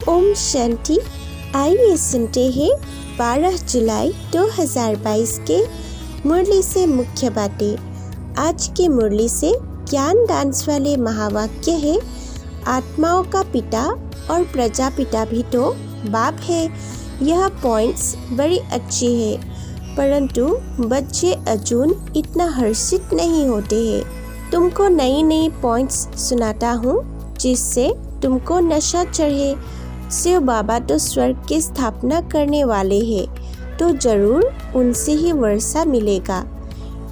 ओम शांति। आइए सुनते हैं 12 जुलाई 2022 के मुरली से मुख्य बातें। आज की मुरली से ज्ञान डांस वाले महावाक्य है, आत्माओं का पिता और प्रजापिता भी तो बाप है। यह पॉइंट्स बड़ी अच्छी है, परंतु बच्चे अजून इतना हर्षित नहीं होते हैं। तुमको नई नई पॉइंट्स सुनाता हूँ जिससे तुमको नशा चढ़े। शिव बाबा तो स्वर्ग की स्थापना करने वाले हैं, तो जरूर उनसे ही वर्षा मिलेगा।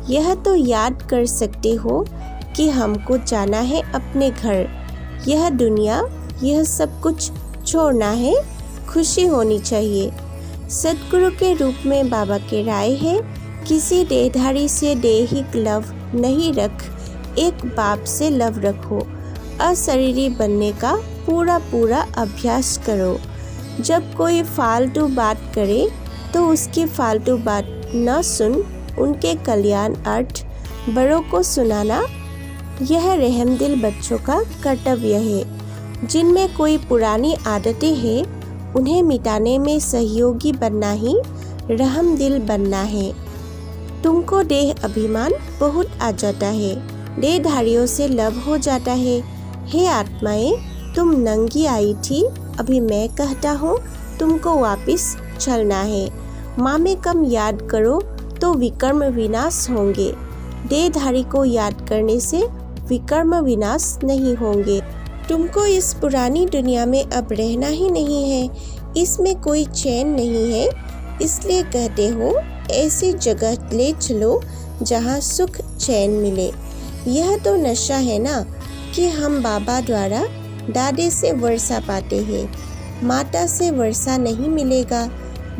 यह तो याद कर सकते हो कि हमको जाना है अपने घर। यह दुनिया, यह सब कुछ छोड़ना है, खुशी होनी चाहिए। सदगुरु के रूप में बाबा के राय है, किसी देहधारी से देहिक लव नहीं रख, एक बाप से लव रखो। अशरीरी बनने का पूरा अभ्यास करो। जब कोई फालतू बात करे तो उसकी फालतू बात न सुन, उनके कल्याण अर्थ बड़ों को सुनाना यह रहमदिल बच्चों का कर्तव्य है। जिनमें कोई पुरानी आदतें हैं उन्हें मिटाने में सहयोगी बनना ही रहमदिल बनना है। तुमको देह अभिमान बहुत आ जाता है, देहधारियों से लव हो जाता है। हे आत्माएं, तुम नंगी आई थी, अभी मैं कहता हूँ तुमको वापस चलना है। माँ में कम याद करो तो विकर्म विनाश होंगे। देहधारी को याद करने से विकर्म विनाश नहीं होंगे। तुमको इस पुरानी दुनिया में अब रहना ही नहीं है, इसमें कोई चैन नहीं है, इसलिए कहते हो ऐसी जगह ले चलो जहाँ सुख चैन मिले। यह तो नशा है ना कि हम बाबा द्वारा दादे से वर्षा पाते हैं, माता से वर्षा नहीं मिलेगा।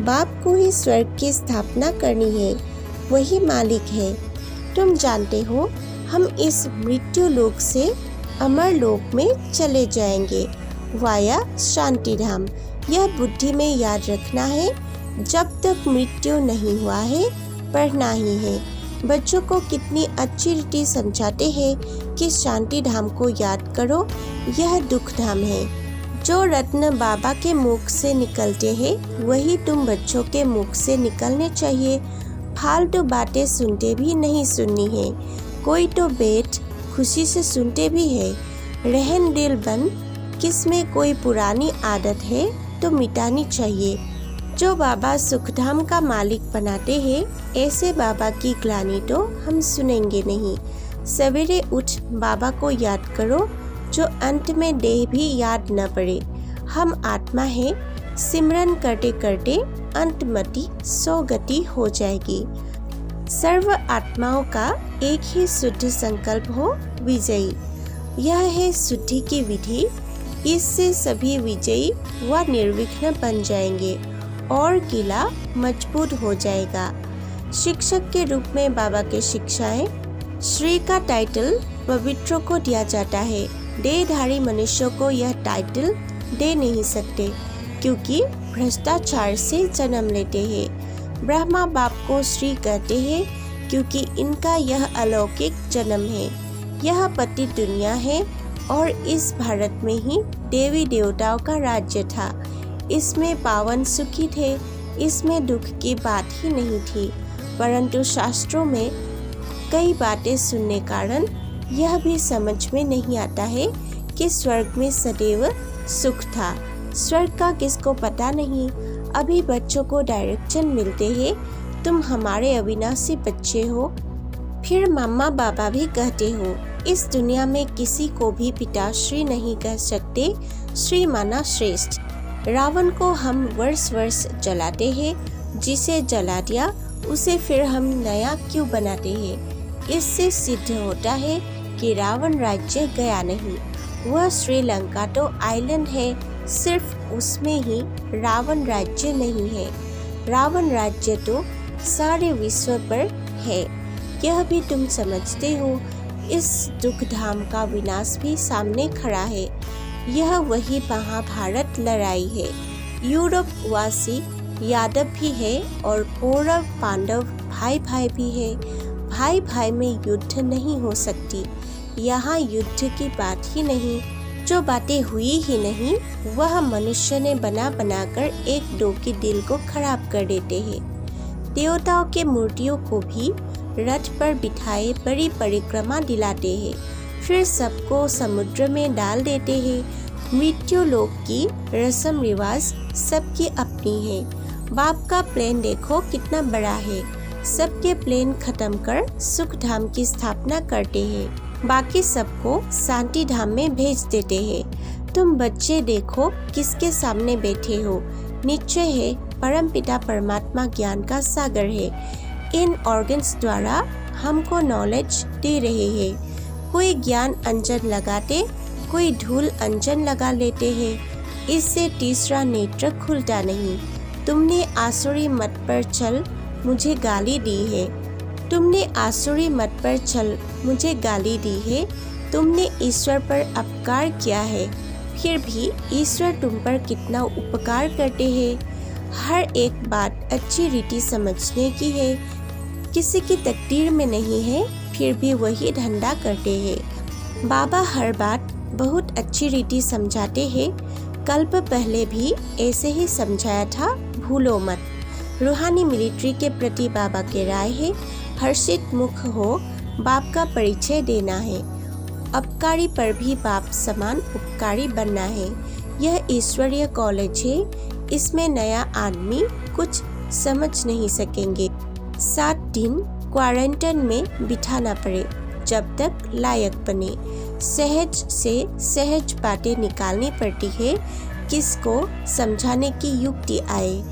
बाप को ही स्वर्ग की स्थापना करनी है, वही मालिक है। तुम जानते हो हम इस मृत्यु लोक से अमर लोक में चले जाएंगे वाया शांति धाम। यह बुद्धि में याद रखना है, जब तक मृत्यु नहीं हुआ है पढ़ना ही है। बच्चों को कितनी अच्छी रीति समझाते हैं कि शांति धाम को याद करो, यह दुख धाम है। जो रत्न बाबा के मुख से निकलते हैं वही तुम बच्चों के मुख से निकलने चाहिए। फालतू बातें सुनते भी नहीं सुननी है, कोई तो बैठ खुशी से सुनते भी है। रहन दिल बन, किसमें कोई पुरानी आदत है तो मिटानी चाहिए। जो बाबा सुखधाम का मालिक बनाते हैं, ऐसे बाबा की ग्लानि तो हम सुनेंगे नहीं। सवेरे उठ बाबा को याद करो, जो अंत में देह भी याद न पड़े। हम आत्मा है, सिमरन करते करते अंतमति सौगति हो जाएगी। सर्व आत्माओं का एक ही शुद्ध संकल्प हो विजयी। यह है शुद्धि की विधि, इससे सभी विजयी व निर्विघ्न बन जाएंगे और किला मजबूत हो जाएगा। शिक्षक के रूप में बाबा के शिक्षाएं, श्री का टाइटल पवित्रों को दिया जाता है। देहधारी मनुष्यों को यह टाइटल दे नहीं सकते, क्योंकि भ्रष्टाचार से जन्म लेते हैं। ब्रह्मा बाप को श्री कहते हैं, क्योंकि इनका यह अलौकिक जन्म है। यह पतित दुनिया है और इस भारत में ही देवी देवताओं का राज्य था। इसमें पावन सुखी थे, इसमें दुख की बात ही नहीं थी। परंतु शास्त्रों में कई बातें सुनने कारण यह भी समझ में नहीं आता है कि स्वर्ग में सदैव सुख था। स्वर्ग का किसको पता नहीं। अभी बच्चों को डायरेक्शन मिलते हैं, तुम हमारे अविनाशी बच्चे हो। फिर मम्मा बाबा भी कहते हो। इस दुनिया में किसी को भी पिताश्री नहीं कह सकते, श्री माना श्रेष्ठ। रावण को हम वर्ष वर्ष जलाते हैं, जिसे जला दिया उसे फिर हम नया क्यों बनाते हैं। इससे सिद्ध होता है कि रावण राज्य गया नहीं। वह श्रीलंका तो आइलैंड है, सिर्फ उसमें ही रावण राज्य नहीं है। रावण राज्य तो सारे विश्व पर है, यह भी तुम समझते हो। इस दुख धाम का विनाश भी सामने खड़ा है। यह वही महाभारत लड़ाई है। यूरोप वासी यादव भी है और कौरव पांडव भाई भाई भी है। भाई भाई में युद्ध नहीं हो सकती, यहाँ युद्ध की बात ही नहीं। जो बातें हुई ही नहीं वह मनुष्य ने बना बनाकर एक दो के दिल को खराब कर देते हैं। देवताओं के मूर्तियों को भी रथ पर बिठाए बड़ी परिक्रमा दिलाते हैं, फिर सबको समुद्र में डाल देते हैं। मृत्यु लोक की रस्म रिवाज सबकी अपनी है। बाप का प्लेन देखो कितना बड़ा है। सबके प्लेन खत्म कर सुख धाम की स्थापना करते हैं, बाकी सबको शांति धाम में भेज देते हैं। तुम बच्चे देखो किसके सामने बैठे हो। निश्चय है परमपिता परमात्मा ज्ञान का सागर है। इन ऑर्गन्स द्वारा हमको नॉलेज दे रहे हैं। कोई ज्ञान अंजन लगाते, कोई धूल अंजन लगा लेते हैं। इससे तीसरा नेत्र खुलता नहीं। तुमने आसुरी मत पर चल मुझे गाली दी है। तुमने आसुरी मत पर चल मुझे गाली दी है। तुमने ईश्वर पर अपकार किया है, फिर भी ईश्वर तुम पर कितना उपकार करते हैं। हर एक बात अच्छी रीति समझने की है। किसी की तकदीर में नहीं है, फिर भी वही धंधा करते हैं। बाबा हर बात बहुत अच्छी रीति समझाते हैं। कल्प पहले भी ऐसे ही समझाया था, भूलो मत। रूहानी मिलिट्री के प्रति बाबा के राय है, हर्षित मुख हो, बाप का परिचय देना है। अपकारी पर भी बाप समान उपकारी बनना है। यह ईश्वरीय कॉलेज है, इसमें नया आदमी कुछ समझ नहीं सकेंगे। 7 दिन क्वारंटाइन में बिठाना पड़े, जब तक लायक बने। सहज से सहज बातें निकालनी पड़ती है, किसको समझाने की युक्ति आए।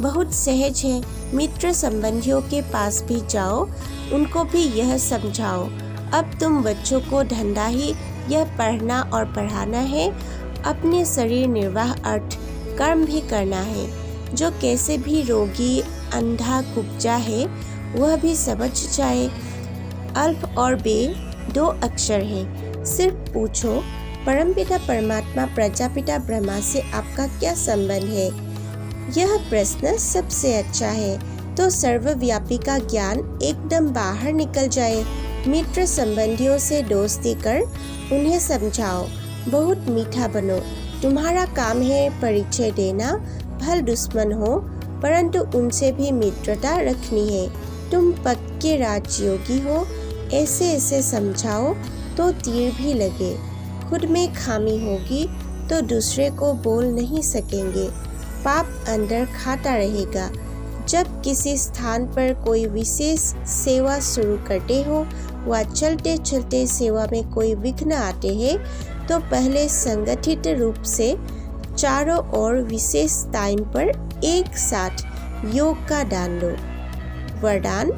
बहुत सहज है, मित्र संबंधियों के पास भी जाओ, उनको भी यह समझाओ। अब तुम बच्चों को धंधा ही यह पढ़ना और पढ़ाना है। अपने शरीर निर्वाह अर्थ कर्म भी करना है। जो कैसे भी रोगी अंधा कुब्जा है वह भी समझ जाए। अल्प और बे 2 अक्षर है। सिर्फ पूछो, परमपिता परमात्मा प्रजापिता ब्रह्मा से आपका क्या संबंध है? यह प्रश्न सबसे अच्छा है, तो सर्वव्यापी का ज्ञान एकदम बाहर निकल जाए। मित्र संबंधियों से दोस्ती कर उन्हें समझाओ, बहुत मीठा बनो। तुम्हारा काम है परिचय देना, भल दुश्मन हो परंतु उनसे भी मित्रता रखनी है। तुम पक्के राजयोगी हो, ऐसे ऐसे समझाओ तो तीर भी लगे। खुद में खामी होगी तो दूसरे को बोल नहीं सकेंगे, पाप अंदर खाता रहेगा। जब किसी स्थान पर कोई विशेष सेवा शुरू करते हो व चलते चलते सेवा में कोई विघ्न आते हैं तो पहले संगठित रूप से चारों ओर विशेष टाइम पर एक साथ योग का दान दो। वरदान: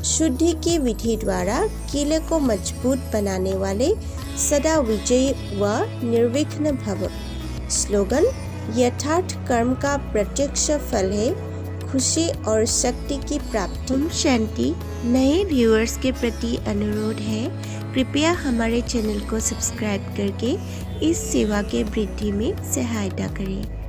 शुद्धि की विधि द्वारा किले को मजबूत बनाने वाले सदा विजयी व निर्विघ्न भव। स्लोगन: यथार्थ कर्म का प्रत्यक्ष फल है खुशी और शक्ति की प्राप्ति। ओम शांति। नए व्यूअर्स के प्रति अनुरोध है, कृपया हमारे चैनल को सब्सक्राइब करके इस सेवा के वृद्धि में सहायता करें।